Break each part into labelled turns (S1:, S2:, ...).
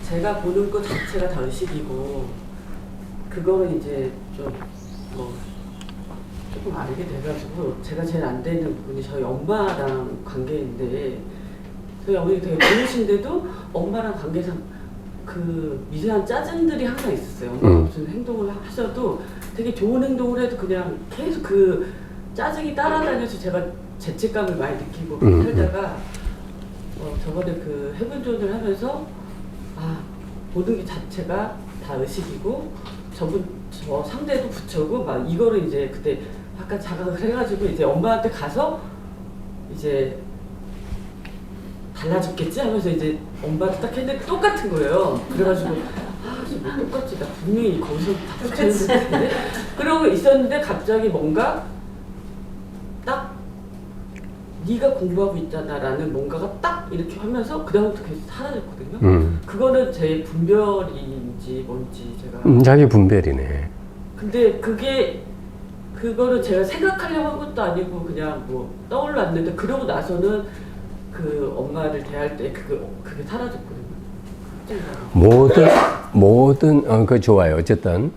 S1: 제가 보는 것 자체가 다 의식이고 그거는 이제 좀 뭐 조금 알게 돼가지고 제가 제일 안 되는 부분이 저희 엄마랑 관계인데 저희 어머니 되게 좋으신데도 엄마랑 관계상 그 미세한 짜증들이 항상 있었어요. 엄마가 무슨 행동을 하셔도 되게 좋은 행동을 해도 그냥 계속 그 짜증이 따라다녀서 제가 죄책감을 많이 느끼고 살다가 저번에 그 헤븐존을 하면서 아 모든 게 자체가 다 의식이고 저 상대도 부처고 막 이거를 이제 그때 약간 자각을 해가지고 이제 엄마한테 가서 이제 달라졌겠지 하면서 이제 엄마한테 딱 했는데 똑같은 거예요. 그래가지고 뭐 똑같지 나 분명히 거기서 다 붙였는데 그러고 있었는데 갑자기 뭔가 딱 네가 공부하고 있잖아라는 뭔가가 딱 이렇게 하면서 그다음부터 계속 사라졌거든요. 그거는 제 분별인지 뭔지 제가
S2: 자기 분별이네.
S1: 근데 그거를 제가 생각하려고 한 것도 아니고 그냥 뭐 떠올랐는데 그러고 나서는 그 엄마를 대할 때 그게 사라졌거든요.
S2: 그 좋아요. 어쨌든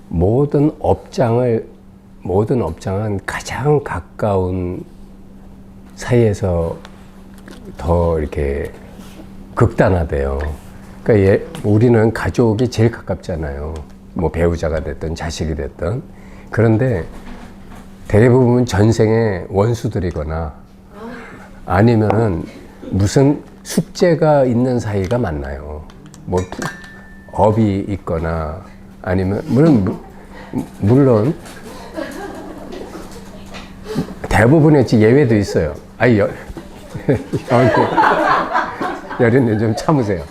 S2: 모든 업장은 가장 가까운 사이에서 더 이렇게 극단화돼요. 그러니까 우리는 가족이 제일 가깝잖아요. 뭐 배우자가 됐든 자식이 됐든. 그런데 대부분 전생의 원수들이거나 아니면은 무슨 숙제가 있는 사이가 만나요. 뭐 업이 있거나 아니면 물론 대부분의 예외도 있어요. 여린님 좀 참으세요.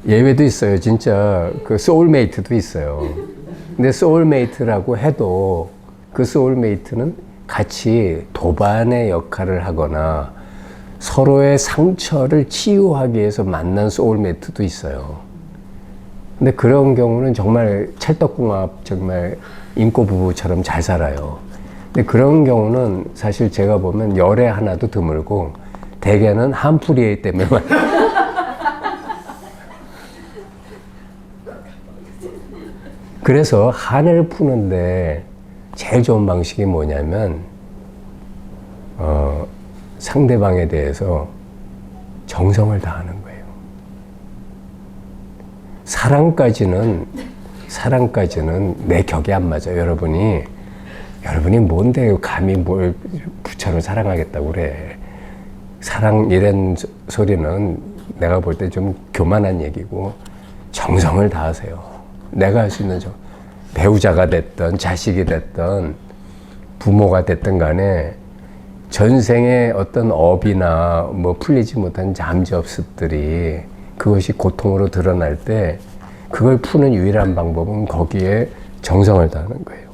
S2: 예외도 있어요. 진짜 그 소울메이트도 있어요. 근데 소울메이트라고 해도 그 소울메이트는 같이 도반의 역할을 하거나 서로의 상처를 치유하기 위해서 만난 소울메이트도 있어요. 근데 그런 경우는 정말 찰떡궁합 정말 인꼬 부부처럼 잘 살아요. 근데 그런 경우는 사실 제가 보면 열에 하나도 드물고 대개는 한풀이에 때문에 그래서 한을 푸는데 제일 좋은 방식이 뭐냐면 상대방에 대해서 정성을 다하는 거예요. 사랑까지는 내 격에 안 맞아요. 여러분이 뭔데 감히 뭘 부처를 사랑하겠다고 그래. 사랑 이런 소리는 내가 볼 때 좀 교만한 얘기고 정성을 다하세요. 내가 할 수 있는 배우자가 됐든 자식이 됐든 부모가 됐든 간에 전생의 어떤 업이나 뭐 풀리지 못한 잠재업습들이 그것이 고통으로 드러날 때 그걸 푸는 유일한 방법은 거기에 정성을 다하는 거예요.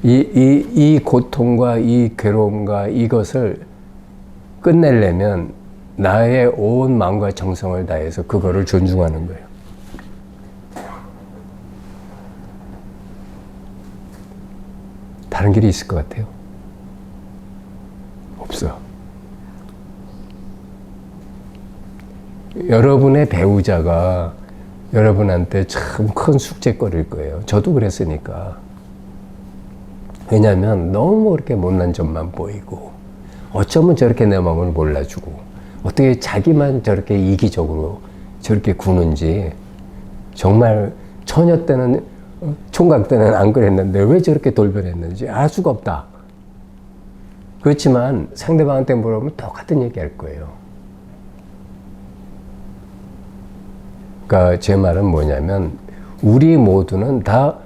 S2: 이 고통과 이 괴로움과 이것을 끝내려면 나의 온 마음과 정성을 다해서 그거를 존중하는 거예요. 다른 길이 있을 것 같아요? 없어. 여러분의 배우자가 여러분한테 참 큰 숙제거리일 거예요. 저도 그랬으니까. 왜냐하면 너무 그렇게 못난 점만 보이고 어쩌면 저렇게 내 마음을 몰라주고 어떻게 자기만 저렇게 이기적으로 저렇게 구는지 정말 처녀 때는 총각 때는 안 그랬는데 왜 저렇게 돌변했는지 알 수가 없다. 그렇지만 상대방한테 물어보면 똑같은 얘기 할 거예요. 그러니까 제 말은 뭐냐면 우리 모두는 다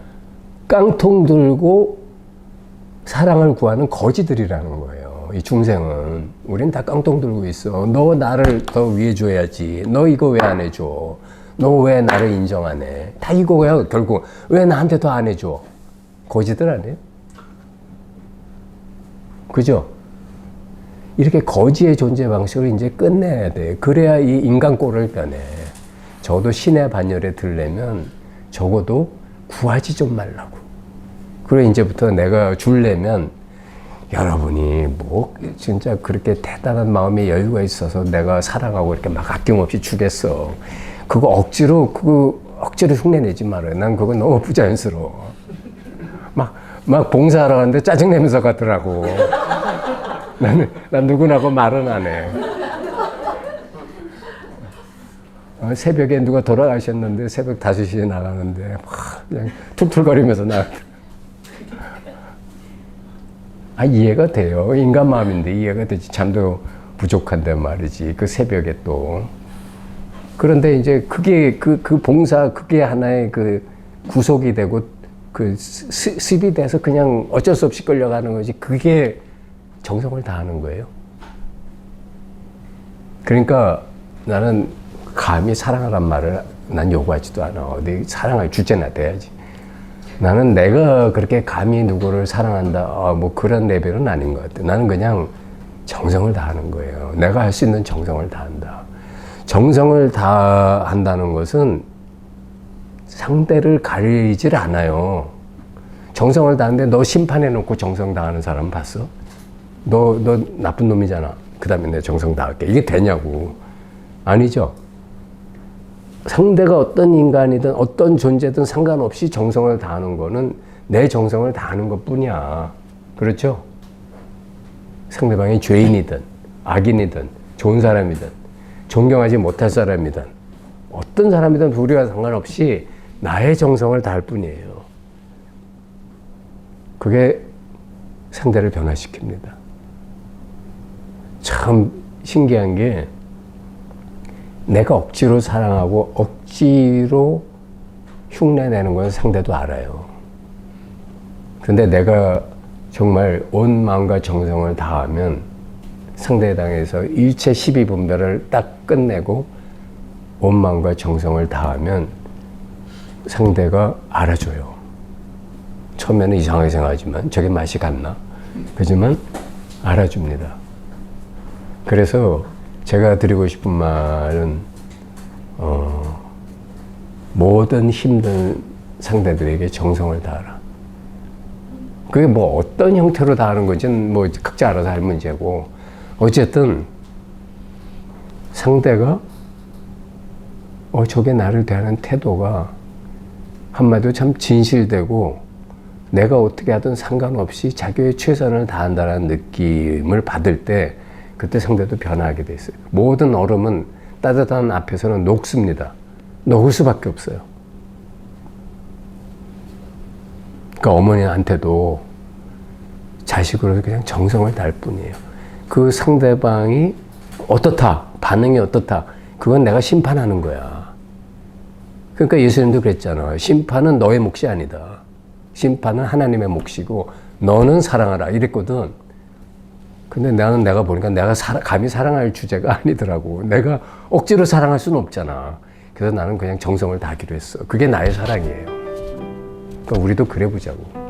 S2: 깡통 들고 사랑을 구하는 거지들이라는 거예요. 이 중생은. 우린 다 깡통 들고 있어. 너 나를 더 위해 줘야지. 너 이거 왜 안 해줘? 너 왜 나를 인정 안 해? 다 이거야. 결국 왜 나한테 더 안 해줘? 거지들 아니에요? 그죠? 이렇게 거지의 존재 방식을 이제 끝내야 돼. 그래야 이 인간 꼴을 변해. 저도 신의 반열에 들려면 적어도 구하지 좀 말라고. 그래 이제부터 내가 줄려면 여러분이 뭐 진짜 그렇게 대단한 마음의 여유가 있어서 내가 사랑하고 이렇게 막 아낌없이 주겠어. 그거 억지로 흉내내지 말아요. 난 그거 너무 부자연스러워. 막 봉사하러 가는데 짜증내면서 가더라고. 난 누구나고 말은 안 해. 새벽에 누가 돌아가셨는데 새벽 5시에 나가는데 막 그냥 툴툴거리면서 이해가 돼요. 인간 마음인데 이해가 되지. 잠도 부족한데 말이지. 그 새벽에 또. 그런데 이제 그게 그 봉사 그게 하나의 그 구속이 되고 그 습이 돼서 그냥 어쩔 수 없이 끌려가는 거지. 그게 정성을 다하는 거예요. 그러니까 나는 감히 사랑하란 말을 난 요구하지도 않아. 내 사랑할 주제나 돼야지. 나는 내가 그렇게 감히 누구를 사랑한다, 뭐 그런 레벨은 아닌 것 같아. 나는 그냥 정성을 다하는 거예요. 내가 할 수 있는 정성을 다한다. 정성을 다한다는 것은 상대를 가리질 않아요. 정성을 다하는데 너 심판해놓고 정성 다하는 사람 봤어? 너 나쁜 놈이잖아. 그 다음에 내가 정성 다할게. 이게 되냐고. 아니죠. 상대가 어떤 인간이든 어떤 존재든 상관없이 정성을 다하는 거는 내 정성을 다하는 것 뿐이야. 그렇죠? 상대방이 죄인이든 악인이든 좋은 사람이든 존경하지 못할 사람이든 어떤 사람이든 우리와 상관없이 나의 정성을 다할 뿐이에요. 그게 상대를 변화시킵니다. 참 신기한 게 내가 억지로 사랑하고 억지로 흉내내는 건 상대도 알아요. 근데 내가 정말 온 마음과 정성을 다하면 상대방에서 일체 시비 분별을 딱 끝내고 온 마음과 정성을 다하면 상대가 알아줘요. 처음에는 이상하게 생각하지만 저게 맛이 갔나? 그렇지만 알아줍니다. 그래서 제가 드리고 싶은 말은 모든 힘든 상대들에게 정성을 다하라. 그게 뭐 어떤 형태로 다하는 건지는 뭐 각자 알아서 할 문제고 어쨌든 상대가 저게 나를 대하는 태도가 한마디로 참 진실되고 내가 어떻게 하든 상관없이 자기의 최선을 다한다는 느낌을 받을 때 그때 상대도 변화하게 돼 있어요. 모든 얼음은 따뜻한 앞에서는 녹습니다. 녹을 수밖에 없어요. 그러니까 어머니한테도 자식으로서 그냥 정성을 다할 뿐이에요. 그 상대방이 어떻다, 반응이 어떻다, 그건 내가 심판하는 거야. 그러니까 예수님도 그랬잖아. 심판은 너의 몫이 아니다. 심판은 하나님의 몫이고 너는 사랑하라 이랬거든. 근데 내가 보니까 내가 감히 사랑할 주제가 아니더라고. 내가 억지로 사랑할 수는 없잖아. 그래서 나는 그냥 정성을 다하기로 했어. 그게 나의 사랑이에요. 그러니까 우리도 그래 보자고.